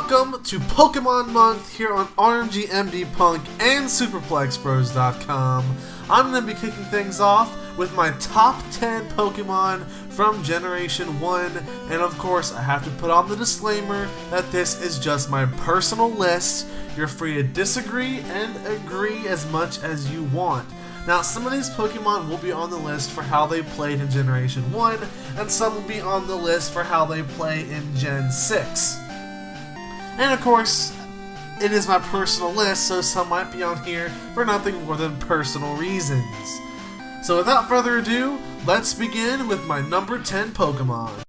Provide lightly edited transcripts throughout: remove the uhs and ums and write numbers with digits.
Welcome to Pokemon Month here on RMG MD Punk and SuperplexPros.com. I'm going to be kicking things off with my top 10 Pokemon from Generation 1, and of course I have to put on the disclaimer that this is just my personal list. You're free to disagree and agree as much as you want. Now, some of these Pokemon will be on the list for how they played in Generation 1, and some will be on the list for how they play in Gen 6. And of course, it is my personal list, so some might be on here for nothing more than personal reasons. So without further ado, let's begin with my number 10 Pokemon.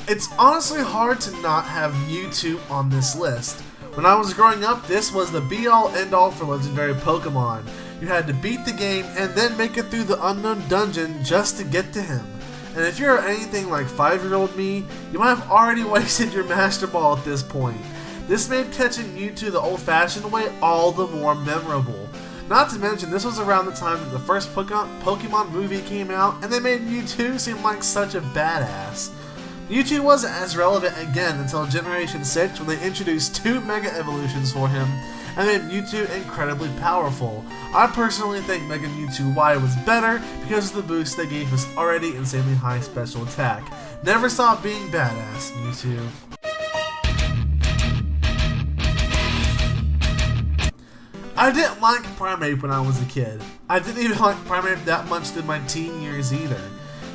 It's honestly hard to not have Mewtwo on this list. When I was growing up, this was the be-all end-all for legendary Pokemon. You had to beat the game and then make it through the unknown dungeon just to get to him. And if you're anything like 5-year-old me, you might have already wasted your Master Ball at this point. This made catching Mewtwo the old-fashioned way all the more memorable. Not to mention, this was around the time that the first Pokemon movie came out, and they made Mewtwo seem like such a badass. Mewtwo wasn't as relevant again until Generation 6 when they introduced 2 Mega Evolutions for him and made Mewtwo incredibly powerful. I personally think Mega Mewtwo Y was better because of the boost they gave his already insanely high special attack. Never stop being badass, Mewtwo. I didn't like Primeape when I was a kid. I didn't even like Primeape that much in my teen years either.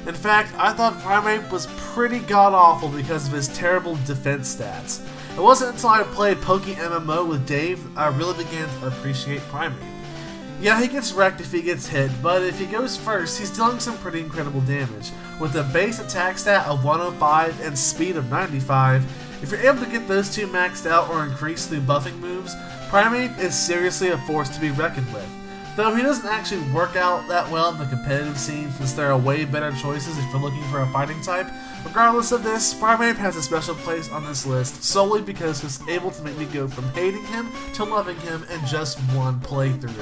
In fact, I thought Primeape was pretty god-awful because of his terrible defense stats. It wasn't until I played PokeMMO with Dave I really began to appreciate Primeape. Yeah, he gets wrecked if he gets hit, but if he goes first, he's dealing some pretty incredible damage. With a base attack stat of 105 and speed of 95, if you're able to get those two maxed out or increased through buffing moves, Primeape is seriously a force to be reckoned with. Though he doesn't actually work out that well in the competitive scene since there are way better choices if you're looking for a fighting type, regardless of this, Primeape has a special place on this list solely because he's able to make me go from hating him to loving him in just one playthrough.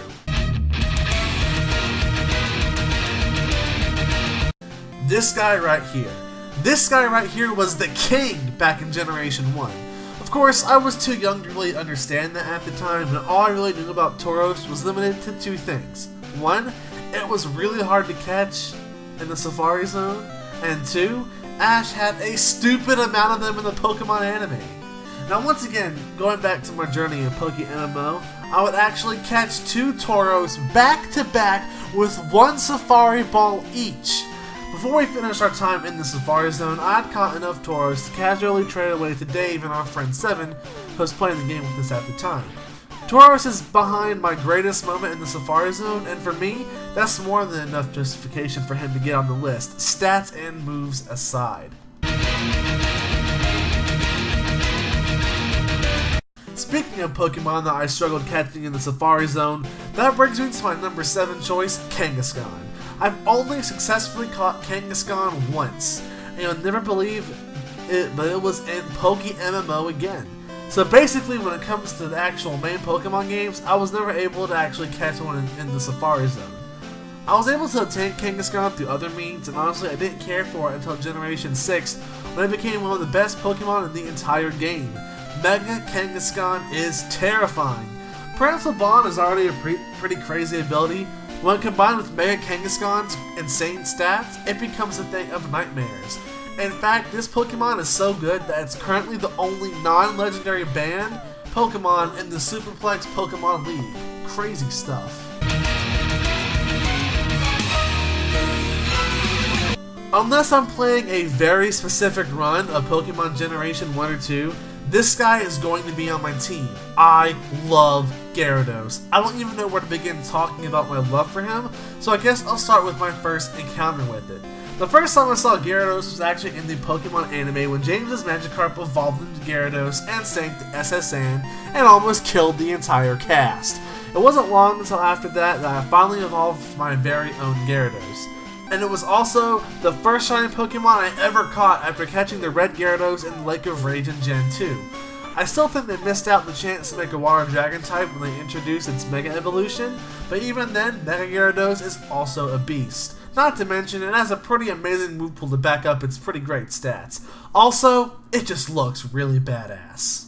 This guy right here. This guy right here was the king back in Generation 1. Of course, I was too young to really understand that at the time, and all I really knew about Tauros was limited to 2 things. 1, it was really hard to catch in the Safari Zone, and 2, Ash had a stupid amount of them in the Pokemon anime. Now once again, going back to my journey in PokeMMO, I would actually catch 2 Tauros back to back with 1 Safari Ball each. Before we finished our time in the Safari Zone, I had caught enough Tauros to casually trade away to Dave and our friend Seven, who was playing the game with us at the time. Tauros is behind my greatest moment in the Safari Zone, and for me, that's more than enough justification for him to get on the list, stats and moves aside. Speaking of Pokemon that I struggled catching in the Safari Zone, that brings me to my number 7 choice, Kangaskhan. I've only successfully caught Kangaskhan once, and you'll never believe it, but it was in PokeMMO again. So basically, when it comes to the actual main Pokemon games, I was never able to actually catch one in the Safari Zone. I was able to obtain Kangaskhan through other means, and honestly I didn't care for it until Generation 6, when it became one of the best Pokemon in the entire game. Mega Kangaskhan is terrifying. Parental Bond is already a pretty crazy ability. When combined with Mega Kangaskhan's insane stats, it becomes a thing of nightmares. In fact, this Pokemon is so good that it's currently the only non-legendary banned Pokemon in the Superplex Pokemon League. Crazy stuff. Unless I'm playing a very specific run of Pokemon Generation 1 or 2, this guy is going to be on my team. I love Gyarados. I don't even know where to begin talking about my love for him, so I guess I'll start with my first encounter with it. The first time I saw Gyarados was actually in the Pokemon anime when James's Magikarp evolved into Gyarados and sank the SS Sand and almost killed the entire cast. It wasn't long until after that I finally evolved my very own Gyarados. And it was also the first shiny Pokemon I ever caught after catching the red Gyarados in the Lake of Rage in Gen 2. I still think they missed out the chance to make a Water Dragon type when they introduced its Mega Evolution, but even then, Mega Gyarados is also a beast. Not to mention, it has a pretty amazing move pool to back up its pretty great stats. Also, it just looks really badass.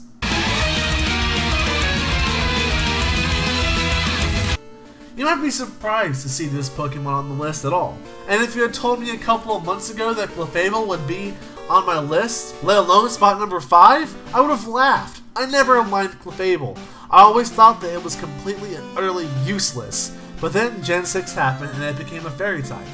You might be surprised to see this Pokemon on the list at all. And if you had told me a couple of months ago that Clefable would be on my list, let alone spot number 5, I would have laughed. I never liked Clefable. I always thought that it was completely and utterly useless. But then Gen 6 happened and it became a fairy type.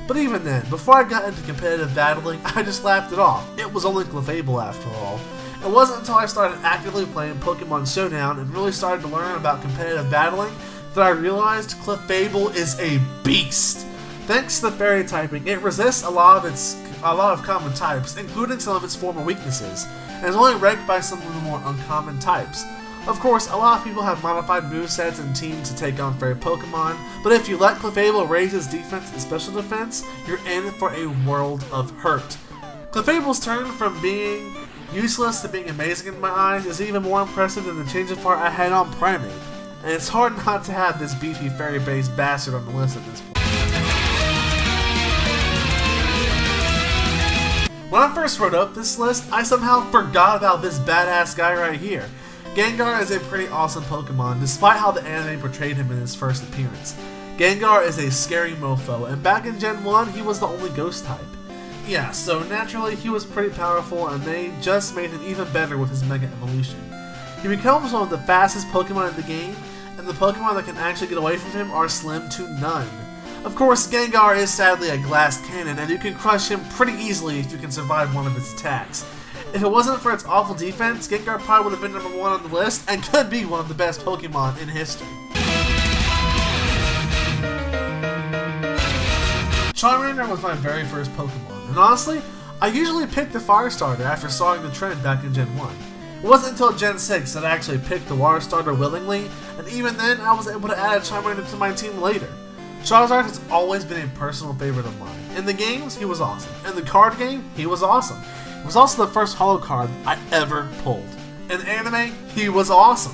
But even then, before I got into competitive battling, I just laughed it off. It was only Clefable after all. It wasn't until I started actively playing Pokemon Showdown and really started to learn about competitive battling that I realized Clefable is a beast. Thanks to the fairy typing, it resists a lot of common types, including some of its former weaknesses, and is only ranked by some of the more uncommon types. Of course, a lot of people have modified movesets and teams to take on fairy Pokemon, but if you let Clefable raise its defense and special defense, you're in for a world of hurt. Clefable's turn from being useless to being amazing in my eyes is even more impressive than the change of heart I had on Primeape. And it's hard not to have this beefy fairy-based bastard on the list at this point. When I first wrote up this list, I somehow forgot about this badass guy right here. Gengar is a pretty awesome Pokemon, despite how the anime portrayed him in his first appearance. Gengar is a scary mofo, and back in Gen 1, he was the only ghost type. Yeah, so naturally he was pretty powerful, and they just made him even better with his Mega Evolution. He becomes one of the fastest Pokemon in the game, and the Pokemon that can actually get away from him are slim to none. Of course, Gengar is sadly a glass cannon, and you can crush him pretty easily if you can survive one of its attacks. If it wasn't for its awful defense, Gengar probably would have been number 1 on the list, and could be one of the best Pokemon in history. Charmander was my very first Pokemon, and honestly, I usually picked the Fire Starter after sawing the trend back in Gen 1. It wasn't until Gen 6 that I actually picked the Water Starter willingly, and even then I was able to add Charmander to my team later. Charizard has always been a personal favorite of mine. In the games, he was awesome. In the card game, he was awesome. It was also the first holo card I ever pulled. In anime, he was awesome.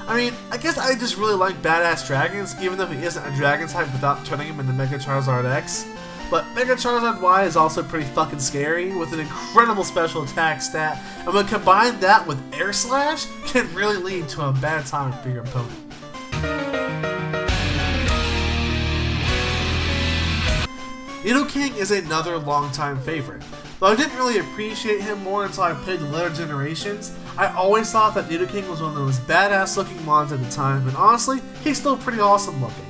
I mean, I guess I just really like badass dragons, even though he isn't a dragon type without turning him into Mega Charizard X. But Mega Charizard Y is also pretty fucking scary, with an incredible special attack stat, and when combined that with Air Slash, can really lead to a bad time for your opponent. Nidoking is another longtime favorite. Though I didn't really appreciate him more until I played the later generations, I always thought that Nidoking was one of the most badass looking mons at the time, and honestly, he's still pretty awesome looking.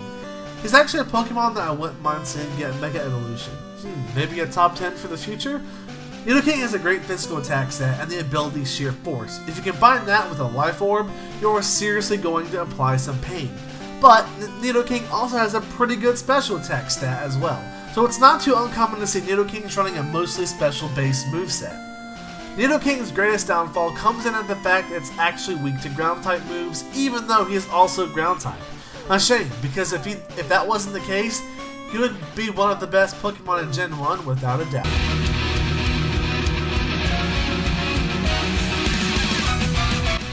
He's actually a Pokemon that I wouldn't mind seeing get Mega Evolution. Maybe a top 10 for the future? Nidoking has a great physical attack stat and the ability Sheer Force. If you combine that with a Life Orb, you're seriously going to apply some pain. But Nidoking also has a pretty good special attack stat as well, so it's not too uncommon to see Nidoking running a mostly special based moveset. Nidoking's greatest downfall comes in at the fact that it's actually weak to ground type moves, even though he is also ground type. A shame, because if that wasn't the case, he would be one of the best Pokemon in Gen 1 without a doubt.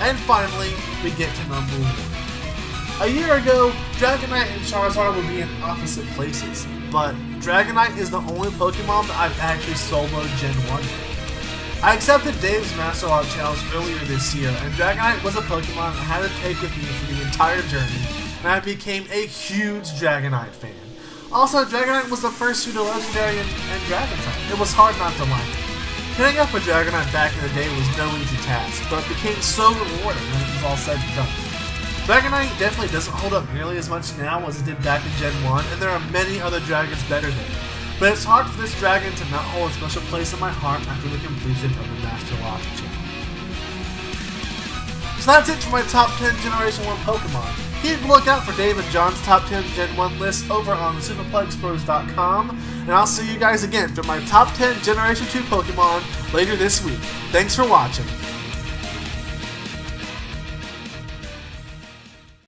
And finally, we get to number 1. A year ago, Dragonite and Charizard would be in opposite places, but Dragonite is the only Pokemon that I've actually soloed Gen 1 with. I accepted Dave's Master Log Challenge earlier this year, and Dragonite was a Pokemon I had to take with me for the entire journey, and I became a huge Dragonite fan. Also, Dragonite was the first pseudo-legendary and Dragon type. It was hard not to like it. Hitting up a Dragonite back in the day was no easy task, but it became so rewarding when it was all said and done. Dragonite definitely doesn't hold up nearly as much now as it did back in Gen 1, and there are many other dragons better than it. But it's hard for this dragon to not hold a special place in my heart after the completion of the Master Lock Challenge. So that's it for my top 10 Generation 1 Pokemon. Keep a lookout for Dave and John's top 10 Gen 1 list over on SuperplexPros.com, and I'll see you guys again for my top 10 Generation 2 Pokemon later this week. Thanks for watching.